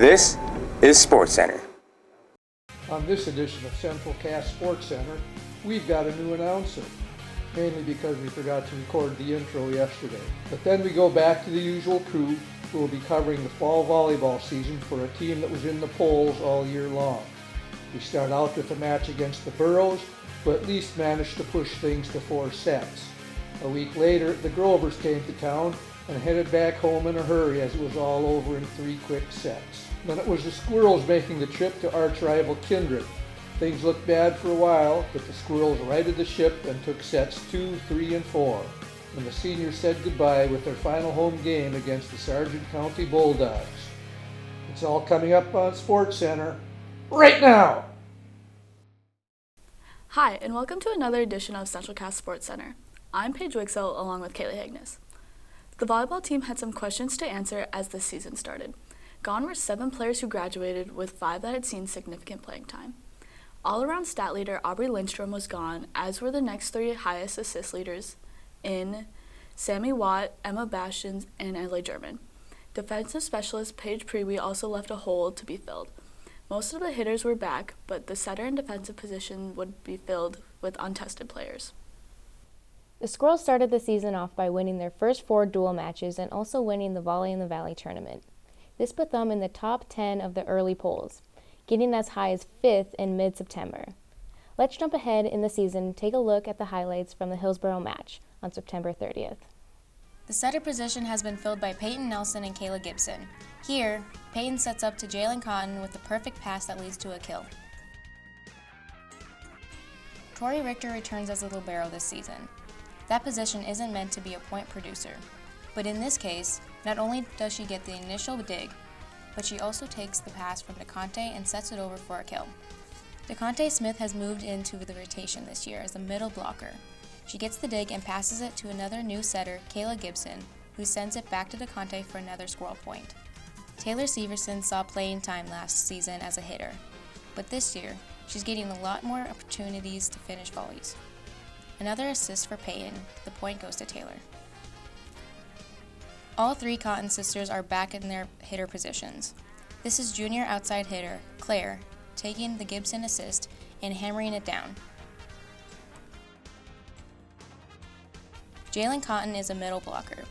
This is SportsCenter. On this edition of Central Cast Sports Center, we've got a new announcer, mainly because we forgot to record the intro yesterday. But then we go back to the usual crew who will be covering the fall volleyball season for a team that was in the polls all year long. We start out with a match against the Burros, who at least managed to push things to 4 sets. A week later, the Grovers came to town and headed back home in a hurry as it was all over in 3 quick sets. Then it was the Squirrels making the trip to arch rival Kindred. Things looked bad for a while, but the Squirrels righted the ship and took sets 2, 3, and 4. And the seniors said goodbye with their final home game against the Sargent County Bulldogs. It's all coming up on SportsCenter right now! Hi, and welcome to another edition of Central Cast Sports Center. I'm Paige Wixell, along with Kaylee Hagnes. The volleyball team had some questions to answer as the season started. Gone were 7 players who graduated, with 5 that had seen significant playing time. All-around stat leader Aubrey Lindstrom was gone, as were the next 3 highest assist leaders in Sammy Watt, Emma Bastians, and Adlai German. Defensive specialist Paige Prewy also left a hole to be filled. Most of the hitters were back, but the setter and defensive position would be filled with untested players. The Squirrels started the season off by winning their first 4 dual matches and also winning the Volley in the Valley tournament. This put them in the top 10 of the early polls, getting as high as 5th in mid-September. Let's jump ahead in the season and take a look at the highlights from the Hillsborough match on September 30th. The setter position has been filled by Peyton Nelson and Kayla Gibson. Here, Peyton sets up to Jalen Cotton with the perfect pass that leads to a kill. Tori Richter returns as a libero this season. That position isn't meant to be a point producer, but in this case, not only does she get the initial dig, but she also takes the pass from DeConte and sets it over for a kill. DeConte Smith has moved into the rotation this year as a middle blocker. She gets the dig and passes it to another new setter, Kayla Gibson, who sends it back to DeConte for another squirrel point. Taylor Severson saw playing time last season as a hitter, but this year, she's getting a lot more opportunities to finish volleys. Another assist for Peyton, the point goes to Taylor. All 3 Cotton sisters are back in their hitter positions. This is junior outside hitter, Claire, taking the Gibson assist and hammering it down. Jalen Cotton is a middle blocker,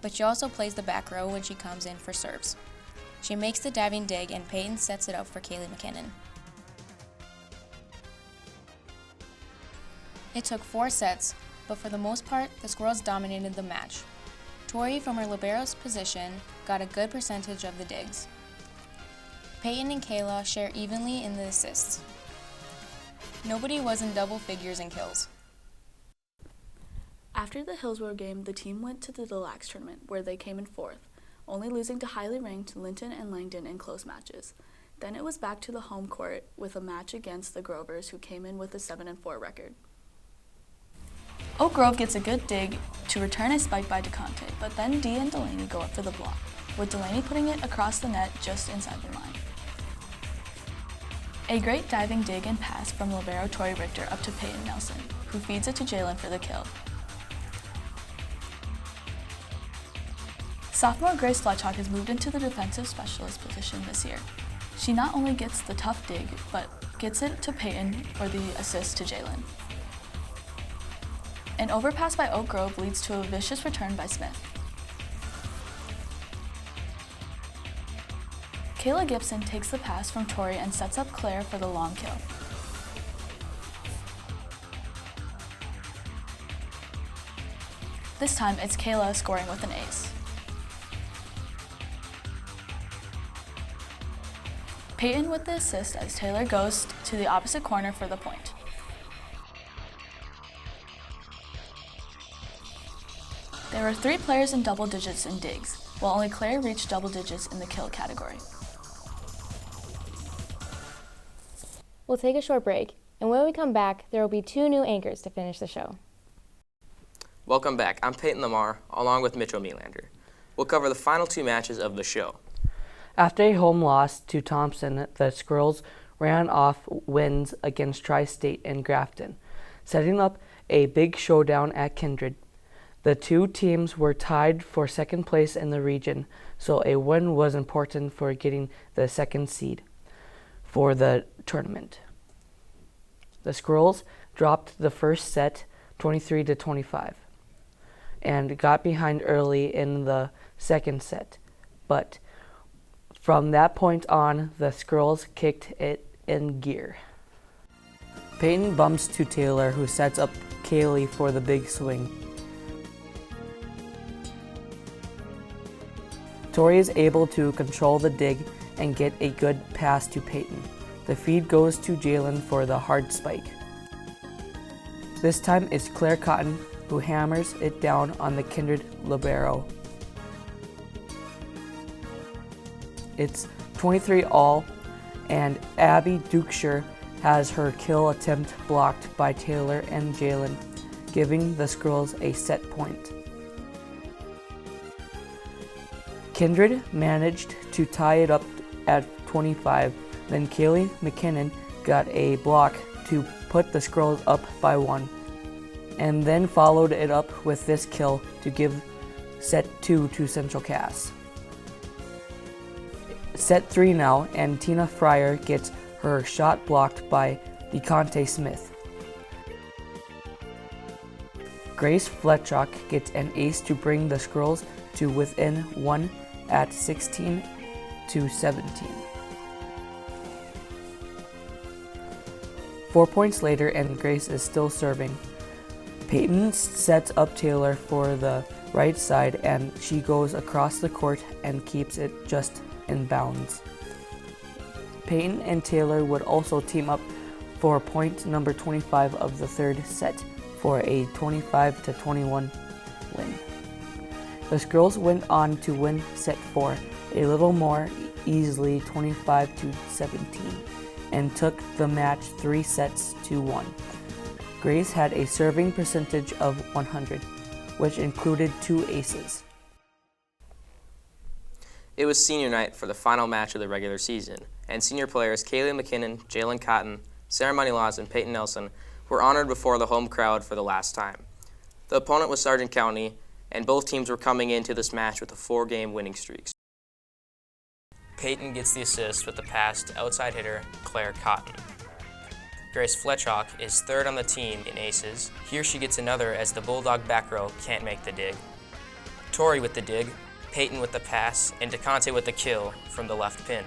but she also plays the back row when she comes in for serves. She makes the diving dig and Peyton sets it up for Kaylee McKinnon. It took 4 sets, but for the most part, the Squirrels dominated the match. Tori, from her libero's position, got a good percentage of the digs. Peyton and Kayla share evenly in the assists. Nobody was in double figures in kills. After the Hillsborough game, the team went to the Deluxe tournament, where they came in 4th, only losing to highly ranked Linton and Langdon in close matches. Then it was back to the home court with a match against the Grovers, who came in with a 7-4 record. Oak Grove gets a good dig to return a spike by DeConte, but then Dee and Delaney go up for the block, with Delaney putting it across the net just inside the line. A great diving dig and pass from libero Tori Richter up to Peyton Nelson, who feeds it to Jalen for the kill. Sophomore Grace Fletchock has moved into the defensive specialist position this year. She not only gets the tough dig, but gets it to Peyton for the assist to Jalen. An overpass by Oak Grove leads to a vicious return by Smith. Kayla Gibson takes the pass from Tori and sets up Claire for the long kill. This time it's Kayla scoring with an ace. Peyton with the assist as Taylor goes to the opposite corner for the point. There were 3 players in double digits in digs, while only Claire reached double digits in the kill category. We'll take a short break, and when we come back, there will be 2 new anchors to finish the show. Welcome back. I'm Peyton Lamar, along with Mitchell Melander. We'll cover the final 2 matches of the show. After a home loss to Thompson, the Squirrels ran off wins against Tri-State and Grafton, setting up a big showdown at Kindred. The two teams were tied for second place in the region, so a win was important for getting the second seed for the tournament. The Squirrels dropped the first set 23-25 and got behind early in the second set, but from that point on, the Squirrels kicked it in gear. Peyton bumps to Taylor, who sets up Kaylee for the big swing. Tori is able to control the dig and get a good pass to Peyton. The feed goes to Jalen for the hard spike. This time it's Claire Cotton who hammers it down on the Kindred libero. It's 23-all, and Abby Dukeshire has her kill attempt blocked by Taylor and Jalen, giving the Squirrels a set point. Kindred managed to tie it up at 25, then Kaylee McKinnon got a block to put the Squirrels up by 1, and then followed it up with this kill to give set 2 to Central Cass. Set 3 now, and Tina Fryer gets her shot blocked by DeConte Smith. Grace Fletchock gets an ace to bring the Squirrels to within 1 at 16-17. Four points later, and Grace is still serving. Peyton sets up Taylor for the right side, and she goes across the court and keeps it just in bounds. Peyton and Taylor would also team up for point number 25 of the third set for a 25-21 win. The Squirrels went on to win set 4 a little more easily, 25-17, and took the match 3-1. Grace had a serving percentage of 100, which included 2 aces. It was senior night for the final match of the regular season, and senior players Kaylee McKinnon, Jalen Cotton, Sarah Moneylaws, and Peyton Nelson were honored before the home crowd for the last time. The opponent was Sargent County, and both teams were coming into this match with a 4-game winning streak. Peyton gets the assist with the pass to outside hitter Claire Cotton. Grace Fletchock is third on the team in aces. Here she gets another as the Bulldog back row can't make the dig. Tori with the dig, Peyton with the pass, and DeConte with the kill from the left pin.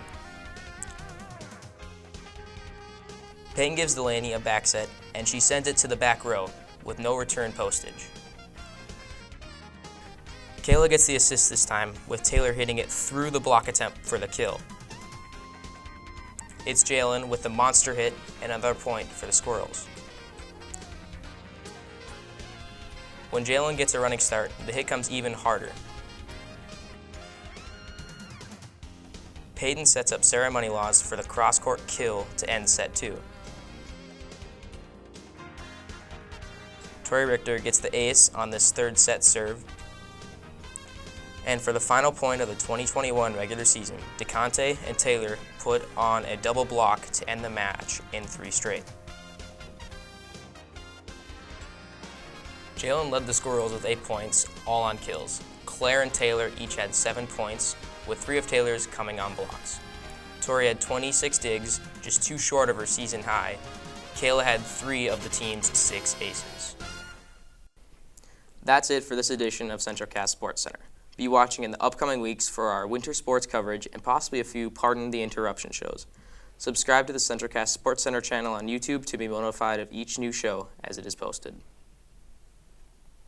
Peyton gives Delaney a back set, and she sends it to the back row with no return postage. Kayla gets the assist this time, with Taylor hitting it through the block attempt for the kill. It's Jalen with the monster hit and another point for the Squirrels. When Jalen gets a running start, the hit comes even harder. Peyton sets up Sarah Moneylaws for the cross-court kill to end set 2. Tori Richter gets the ace on this third set serve. And for the final point of the 2021 regular season, DeConte and Taylor put on a double block to end the match in 3 straight. Jalen led the Squirrels with 8 points, all on kills. Claire and Taylor each had 7 points, with 3 of Taylor's coming on blocks. Tori had 26 digs, just 2 short of her season high. Kayla had 3 of the team's 6 aces. That's it for this edition of Central Cass Sports Center. Be watching in the upcoming weeks for our winter sports coverage and possibly a few Pardon the Interruption shows. Subscribe to the Central Cass Sports Center channel on YouTube to be notified of each new show as it is posted.